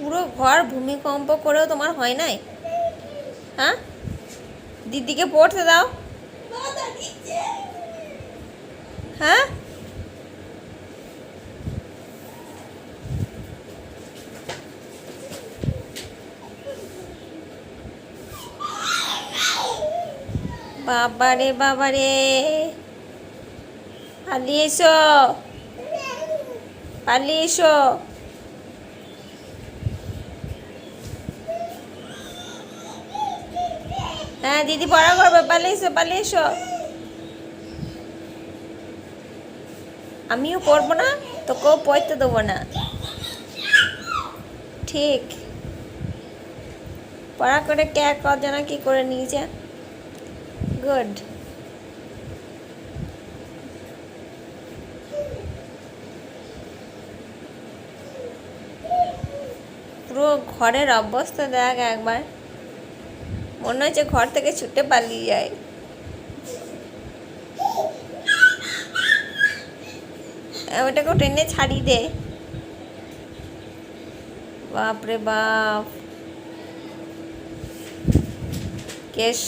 পুরো ঘর ভূমিকম্প করেও তোমার হয় নাই? হ্যাঁ, দিদিকে পড়তে দাও। হ্যাঁ, বাবারে বাবারে, পালিয়ে এসো, পালিয়ে এসো। হ্যাঁ, দিদি পড়া করবে, পালিয়ে এসো, পালিয়ে এসো। আমিও পড়বো না, তোকেও পড়তে দেবো না। ঠিক, পড়া করে কে কজনা কি করে নিয়েছে। গুড। পুরো ঘরের অবস্থা দেখ একবার, মনে হচ্ছে ঘর থেকে ছুটে পালিয়ে যায়। ওটাকেও টেনে ছাড়িয়ে দে। বাপরে বাপ, কেস